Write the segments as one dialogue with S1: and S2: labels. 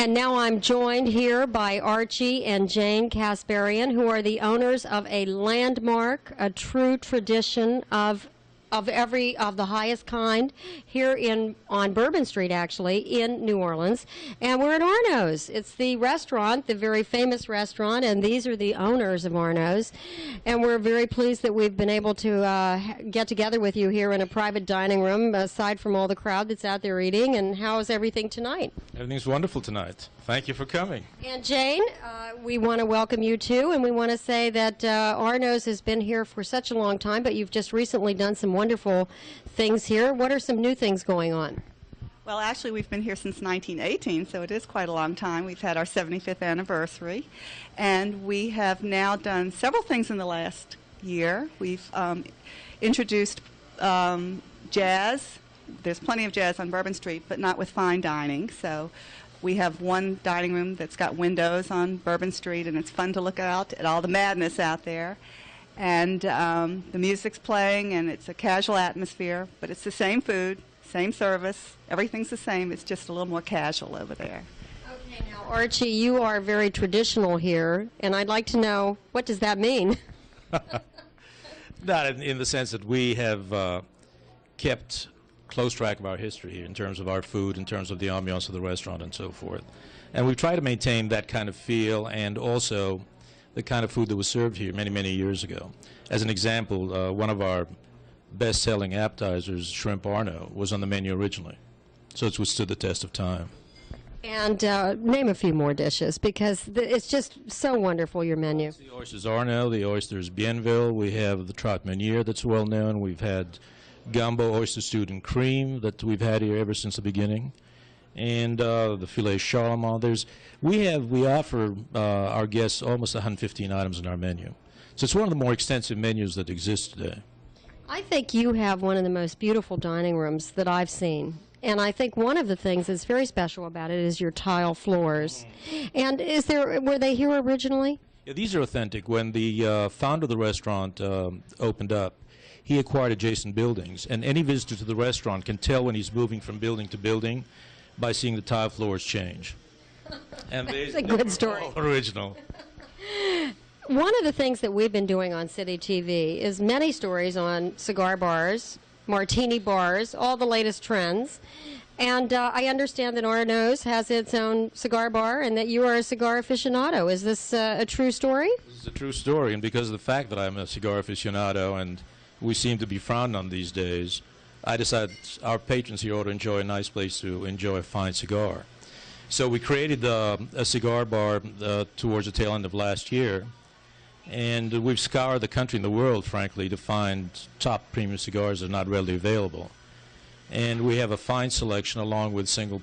S1: And now I'm joined here by Archie and Jane Casbarian, who are the owners of a landmark, a true tradition of the highest kind here on Bourbon Street, actually, in New Orleans. And we're at ARNAUD'S. It's the restaurant, the very famous restaurant, and these are the owners of ARNAUD'S. And we're very pleased that we've been able to get together with you here in a private dining room, aside from all the crowd that's out there eating. And how's everything tonight?
S2: Everything's wonderful tonight. Thank you for coming.
S1: And Jane, we want to welcome you too, and we want to say that ARNAUD'S has been here for such a long time, but you've just recently done some wonderful things here. What are some new things going on?
S3: Well, actually, we've been here since 1918, so it is quite a long time. We've had our 75th anniversary, and we have now done several things in the last year. We've introduced jazz. There's plenty of jazz on Bourbon Street, but not with fine dining. So we have one dining room that's got windows on Bourbon Street, and it's fun to look out at all the madness out there. And the music's playing, and it's a casual atmosphere, but it's the same food, same service. Everything's the same. It's just a little more casual over there.
S1: Okay, now, Archie, you are very traditional here, and I'd like to know, what does that mean?
S2: Not in the sense that we have kept close track of our history here in terms of our food, in terms of the ambiance of the restaurant and so forth. And we try to maintain that kind of feel and also the kind of food that was served here many, many years ago. As an example, one of our best-selling appetizers, shrimp Arnaud, was on the menu originally. So it's withstood the test of time.
S1: And name a few more dishes, because it's just so wonderful, your menu.
S2: The oysters Arnaud, the oysters Bienville. We have the trout meunier that's well known. We've had gumbo, oyster stewed in cream that we've had here ever since the beginning. And the filet charlemont. We offer our guests almost 115 items in our menu. So it's one of the more extensive menus that exist today.
S1: I think you have one of the most beautiful dining rooms that I've seen. And I think one of the things that's very special about it is your tile floors. And were they here originally?
S2: Yeah, these are authentic. When the founder of the restaurant opened up, he acquired adjacent buildings. And any visitor to the restaurant can tell when he's moving from building to building by seeing the tile floors change. And
S1: that's a good story.
S2: Original.
S1: One of the things that we've been doing on City TV is many stories on cigar bars, martini bars, all the latest trends. And I understand that ARNAUD'S has its own cigar bar and that you are a cigar aficionado. Is this a true story?
S2: This is a true story, and because of the fact that I'm a cigar aficionado and we seem to be frowned on these days, I decided our patrons here ought to enjoy a nice place to enjoy a fine cigar. So we created a cigar bar towards the tail end of last year, and we've scoured the country and the world, frankly, to find top premium cigars that are not readily available. And we have a fine selection along with single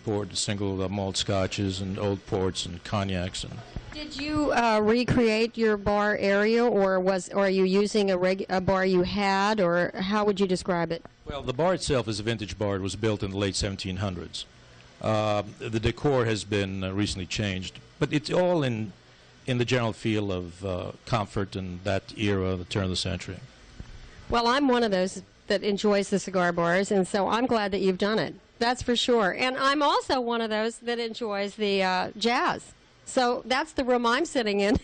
S2: malt scotches and old ports and cognacs.
S1: Did you recreate your bar area, or are you using a bar you had, or how would you describe it?
S2: Well, the bar itself is a vintage bar. It was built in the late 1700s. The decor has been recently changed, but it's all in the general feel of comfort and that era, the turn of the century.
S1: Well, I'm one of those that enjoys the cigar bars, and so I'm glad that you've done it. That's for sure. And I'm also one of those that enjoys the jazz. So that's the room I'm sitting in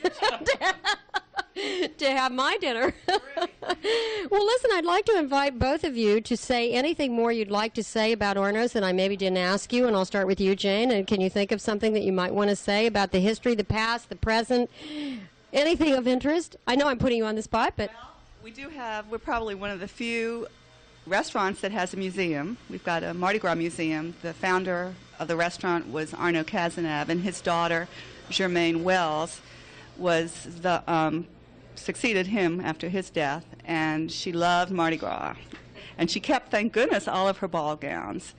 S1: to have my dinner. Well, listen, I'd like to invite both of you to say anything more you'd like to say about ARNAUD'S that I maybe didn't ask you, and I'll start with you, Jane. And can you think of something that you might want to say about the history, the past, the present, anything of interest? I know I'm putting you on the spot, but...
S3: Well, we're probably one of the few restaurants that has a museum. We've got a Mardi Gras museum. The founder of the restaurant was Arnaud Cazenave, and his daughter, Germaine Wells, succeeded him after his death, and she loved Mardi Gras. And she kept, thank goodness, all of her ball gowns.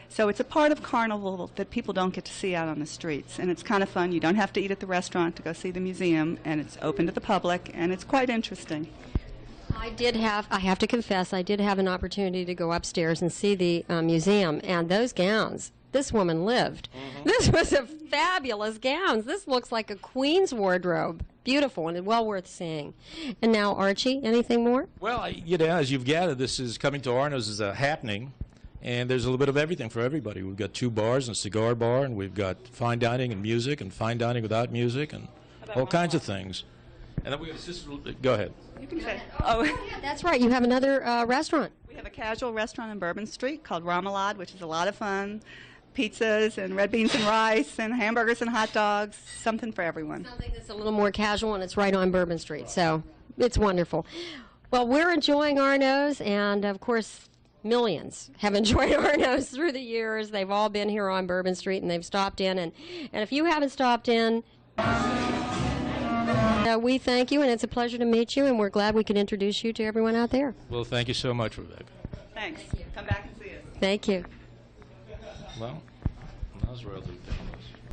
S3: So it's a part of Carnival that people don't get to see out on the streets, and it's kind of fun. You don't have to eat at the restaurant to go see the museum, and it's open to the public, and it's quite interesting.
S1: I have to confess, I did have an opportunity to go upstairs and see the museum, and those gowns, this woman lived. This was a fabulous gown. This looks like a queen's wardrobe. Beautiful and well worth seeing. And now, Archie, anything more?
S2: Well, you know, as you've gathered, this is coming to ARNAUD'S is a happening, And there's a little bit of everything for everybody. We've got 2 bars and a cigar bar, and we've got fine dining and music, and fine dining without music, and all kinds of things. And then we have a sister. Go ahead.
S3: You can say.
S1: Oh, yeah, that's right. You have another restaurant.
S3: We have a casual restaurant in Bourbon Street called ARNAUD'S, which is a lot of fun. Pizzas and red beans and rice and hamburgers and hot dogs, something for everyone.
S1: Something that's a little more casual, and it's right on Bourbon Street, so it's wonderful. Well, we're enjoying Arnaud's, and of course, millions have enjoyed Arnaud's through the years. They've all been here on Bourbon Street, and they've stopped in. And if you haven't stopped in, we thank you, and it's a pleasure to meet you, and we're glad we could introduce you to everyone out there.
S2: Well, thank you so much, Rebecca.
S3: Thanks. Come back and see us.
S1: Thank you.
S2: Well, that was relatively